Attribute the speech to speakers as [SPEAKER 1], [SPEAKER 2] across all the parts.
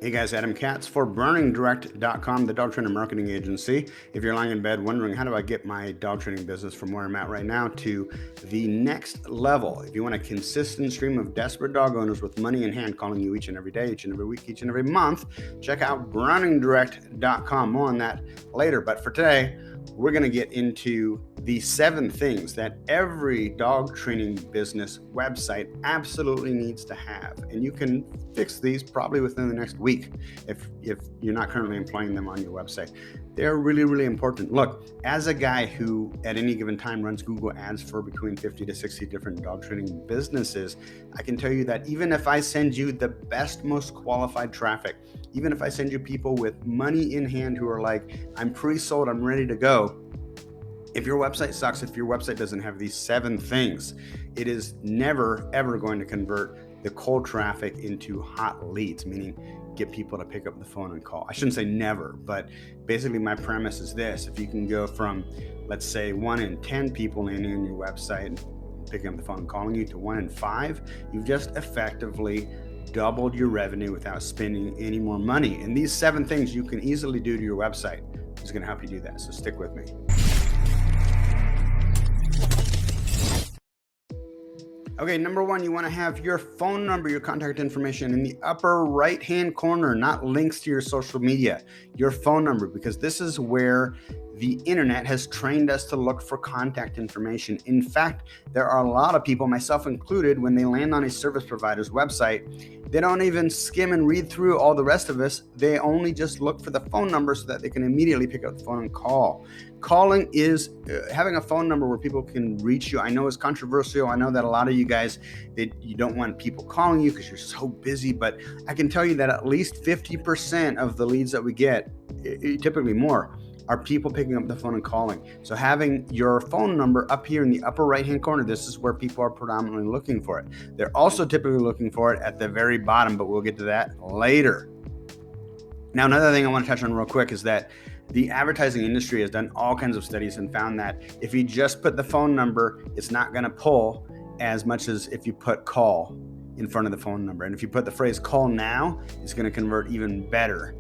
[SPEAKER 1] Hey guys, Adam Katz for BurningDirect.com, the dog trainer marketing agency. If you're lying in bed wondering how do I get my dog training business from where I'm at right now to the next level, if you want a consistent stream of desperate dog owners with money in hand calling you each and every day, each and every week, each and every month, check out BurningDirect.com. More on that later. But for today, we're going to get into the 7 things that every dog training business website absolutely needs to have. And you can fix these probably within the next week if you're not currently employing them on your website. They're really, really important. Look, as a guy who at any given time runs Google ads for between 50 to 60 different dog training businesses, I can tell you that even if I send you the best, most qualified traffic, even if I send you people with money in hand who are like, I'm pre-sold, I'm ready to go, if your website sucks, if your website doesn't have these 7 things, it is never, ever going to convert the cold traffic into hot leads, meaning get people to pick up the phone and call. I shouldn't say never, but basically my premise is this. If you can go from, let's say, 1 in 10 people landing on your website, picking up the phone and calling you, to 1 in 5, you've just effectively doubled your revenue without spending any more money. And these 7 things you can easily do to your website is going to help you do that. So stick with me. Okay, number 1, you want to have your phone number, your contact information in the upper right-hand corner, not links to your social media, your phone number, because this is where the internet has trained us to look for contact information. In fact, there are a lot of people, myself included, when they land on a service provider's website, they don't even skim and read through all the rest of us. They only just look for the phone number so that they can immediately pick up the phone and call. Calling is having a phone number where people can reach you. I know it's controversial. I know that a lot of you guys, you don't want people calling you because you're so busy, but I can tell you that at least 50% of the leads that we get, typically more, are people picking up the phone and calling. So having your phone number up here in the upper right-hand corner, this is where people are predominantly looking for it. They're also typically looking for it at the very bottom, but we'll get to that later. Now, another thing I want to touch on real quick is that the advertising industry has done all kinds of studies and found that if you just put the phone number, it's not going to pull as much as if you put call in front of the phone number. And if you put the phrase call now, it's going to convert even better.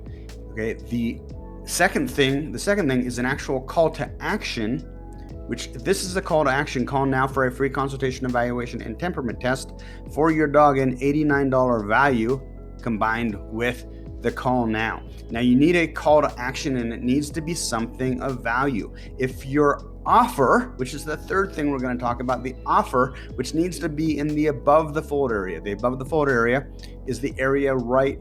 [SPEAKER 1] Okay. The second thing is an actual call to action, which this is a call to action. Call now for a free consultation, evaluation, and temperament test for your dog, an $89 value combined with the call now. Now you need a call to action, and it needs to be something of value. If your offer, which is the third thing we're going to talk about, the offer, which needs to be in the above the fold area. The above the fold area is the area right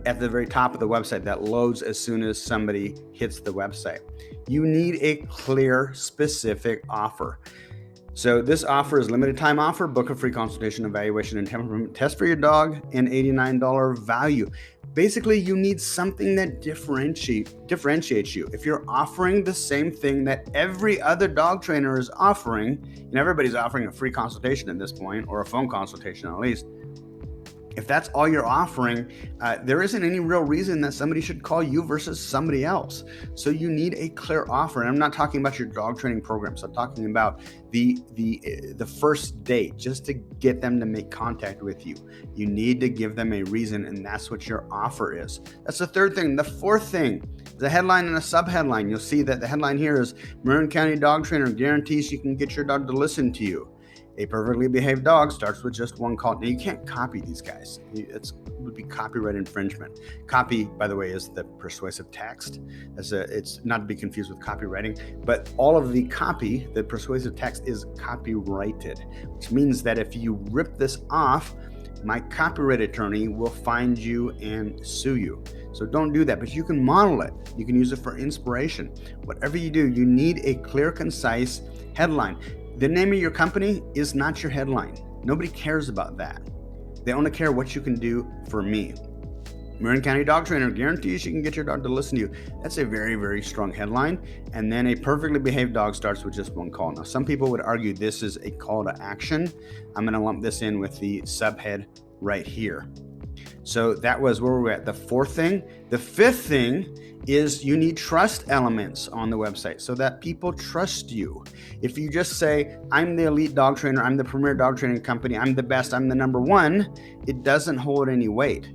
[SPEAKER 1] at the very top of the website that loads as soon as somebody hits the website. You need a clear, specific offer. So this offer is limited time offer. Book a free consultation, evaluation, and temperament test for your dog, an $89 value. Basically, you need something that differentiates you. If you're offering the same thing that every other dog trainer is offering, and everybody's offering a free consultation at this point, or a phone consultation at least, if that's all you're offering, there isn't any real reason that somebody should call you versus somebody else. So you need a clear offer. And I'm not talking about your dog training programs. I'm talking about the first date, just to get them to make contact with you. You need to give them a reason, and that's what your offer is. That's the third thing. The fourth thing, the headline and a sub-headline. You'll see that the headline here is Marin County Dog Trainer guarantees you can get your dog to listen to you. A perfectly behaved dog starts with just 1 call. Now, you can't copy these guys. It would be copyright infringement. Copy, by the way, is the persuasive text. It's not to be confused with copywriting, but all of the copy, the persuasive text, is copyrighted, which means that if you rip this off, my copyright attorney will find you and sue you. So don't do that, but you can model it. You can use it for inspiration. Whatever you do, you need a clear, concise headline. The name of your company is not your headline. Nobody cares about that. They only care what you can do for me. Marin County Dog Trainer guarantees you can get your dog to listen to you. That's a very, very strong headline. And then a perfectly behaved dog starts with just 1 call. Now, some people would argue this is a call to action. I'm going to lump this in with the subhead right here. So that was where we're at. The fourth thing. The fifth thing is you need trust elements on the website so that people trust you. If you just say, I'm the elite dog trainer, I'm the premier dog training company, I'm the best, I'm the number 1, it doesn't hold any weight.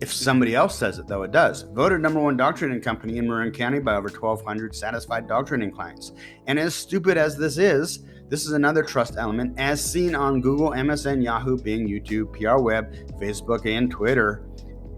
[SPEAKER 1] If somebody else says it, though, it does. Voted #1 dog training company in Marin County by over 1,200 satisfied dog training clients. And as stupid as this is another trust element as seen on Google, MSN, Yahoo, Bing, YouTube, PR Web, Facebook, and Twitter.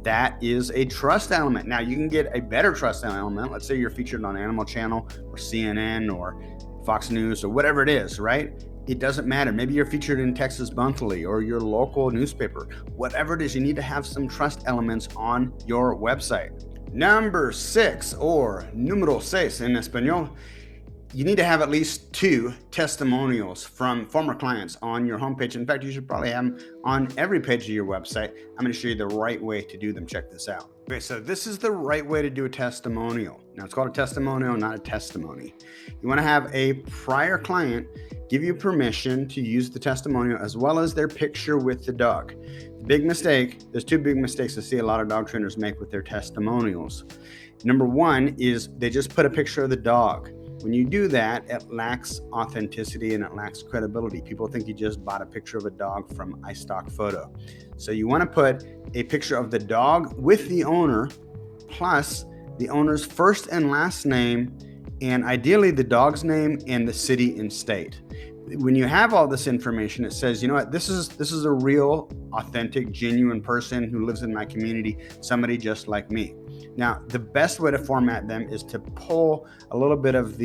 [SPEAKER 1] That is a trust element. Now, you can get a better trust element. Let's say you're featured on Animal Channel or CNN or Fox News or whatever it is, right? It doesn't matter. Maybe you're featured in Texas Monthly or your local newspaper. Whatever it is, you need to have some trust elements on your website. Number 6, or número 6 in español, you need to have at least 2 testimonials from former clients on your homepage. In fact, you should probably have them on every page of your website. I'm going to show you the right way to do them. Check this out. Okay, so this is the right way to do a testimonial. Now, it's called a testimonial, not a testimony. You want to have a prior client give you permission to use the testimonial as well as their picture with the dog. Big mistake, there's 2 big mistakes I see a lot of dog trainers make with their testimonials. Number 1 is they just put a picture of the dog. When you do that, it lacks authenticity and it lacks credibility. People think you just bought a picture of a dog from iStock Photo. So you want to put a picture of the dog with the owner, plus the owner's first and last name, and ideally the dog's name and the city and state. When you have all this information, it says, you know what, this is a real, authentic, genuine person who lives in my community, somebody just like me. Now, the best way to format them is to pull a little bit of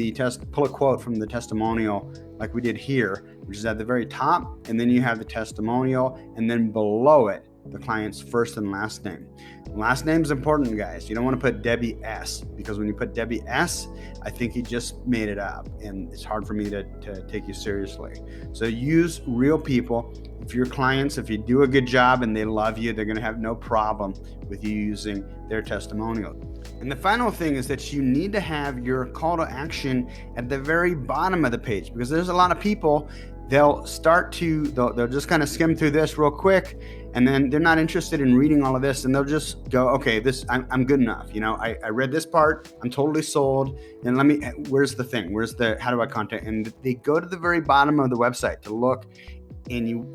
[SPEAKER 1] pull a quote from the testimonial like we did here, which is at the very top, and then you have the testimonial, and then below it, the client's first and last name. Last name is important, guys. You don't want to put Debbie S, because when you put Debbie S, I think you just made it up, and it's hard for me to take you seriously. So use real people. If your clients, if you do a good job and they love you, they're going to have no problem with you using their testimonial. And the final thing is that you need to have your call to action at the very bottom of the page, because there's a lot of people, they'll just kind of skim through this real quick, and then they're not interested in reading all of this, and they'll just go, okay, I'm good enough. I read this part, I'm totally sold, and where's the thing? How do I contact? And they go to the very bottom of the website to look, and you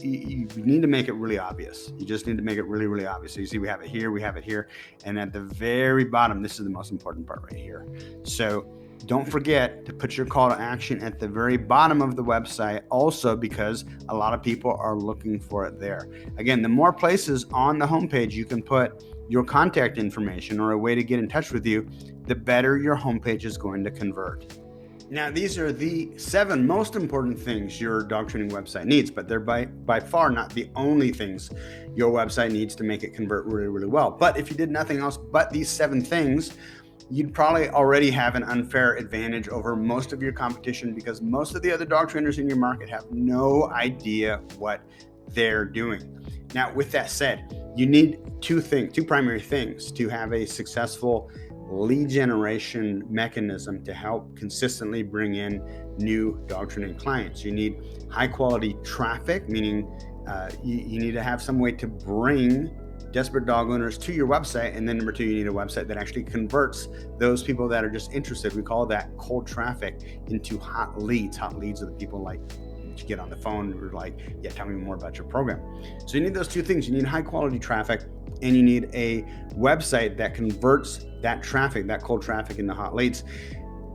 [SPEAKER 1] need to make it really obvious. You just need to make it really, really obvious. So you see, we have it here, and at the very bottom, this is the most important part right here. So don't forget to put your call to action at the very bottom of the website also, because a lot of people are looking for it there. Again, the more places on the homepage you can put your contact information or a way to get in touch with you, the better your homepage is going to convert. Now, these are the 7 most important things your dog training website needs, but they're by far not the only things your website needs to make it convert really, really well. But if you did nothing else but these 7 things, you'd probably already have an unfair advantage over most of your competition, because most of the other dog trainers in your market have no idea what they're doing. Now, with that said, you need 2 primary things to have a successful lead generation mechanism to help consistently bring in new dog training clients. You need high quality traffic, meaning you need to have some way to bring desperate dog owners to your website. And then number 2, you need a website that actually converts those people that are just interested. We call that cold traffic into hot leads. Hot leads are the people like you get on the phone or like, yeah, tell me more about your program. So you need those 2 things. You need high quality traffic, and you need a website that converts that traffic, that cold traffic, into hot leads.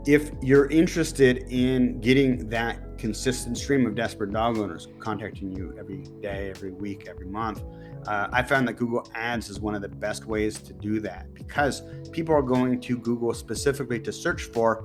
[SPEAKER 1] If you're interested in getting that consistent stream of desperate dog owners contacting you every day, every week, every month, I found that Google Ads is one of the best ways to do that, because people are going to Google specifically to search for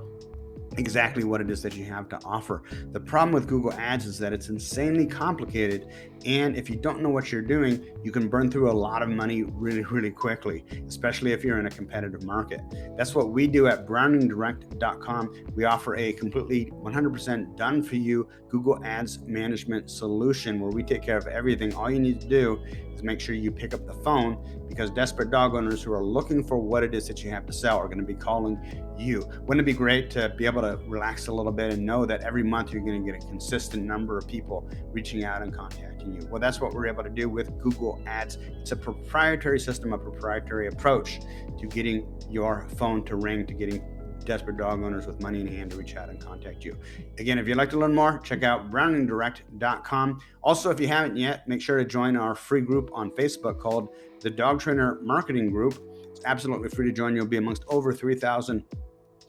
[SPEAKER 1] exactly what it is that you have to offer. The problem with Google Ads is that it's insanely complicated, and if you don't know what you're doing, you can burn through a lot of money really, really quickly, especially if you're in a competitive market. That's what we do at browningdirect.com. We offer a completely 100% done for you Google Ads management solution where we take care of everything. All you need to do is make sure you pick up the phone, because desperate dog owners who are looking for what it is that you have to sell are going to be calling you. Wouldn't it be great to be able to relax a little bit and know that every month you're going to get a consistent number of people reaching out and contacting you? Well, that's what we're able to do with Google Ads. It's a proprietary system, a proprietary approach to getting your phone to ring, to getting desperate dog owners with money in hand to reach out and contact you. Again, if you'd like to learn more, check out browningdirect.com. Also, if you haven't yet, make sure to join our free group on Facebook called the Dog Trainer Marketing Group. It's absolutely free to join. You'll be amongst over 3,000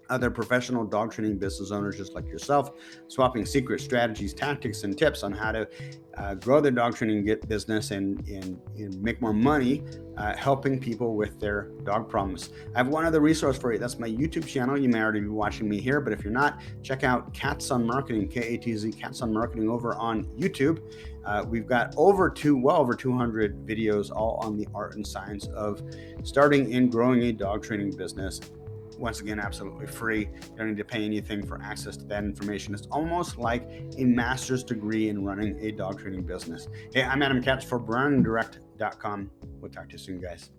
[SPEAKER 1] other professional dog training business owners just like yourself, swapping secret strategies, tactics, and tips on how to grow their dog training business and make more money, helping people with their dog problems. I have one other resource for you. That's my YouTube channel. You may already be watching me here, but if you're not, check out Cats on Marketing, K-A-T-Z, Cats on Marketing over on YouTube. We've got well over 200 videos all on the art and science of starting and growing a dog training business. Once again, absolutely free. You don't need to pay anything for access to that information. It's almost like a master's degree in running a dog training business. Hey, I'm Adam Katz for browningdirect.com. We'll talk to you soon, guys.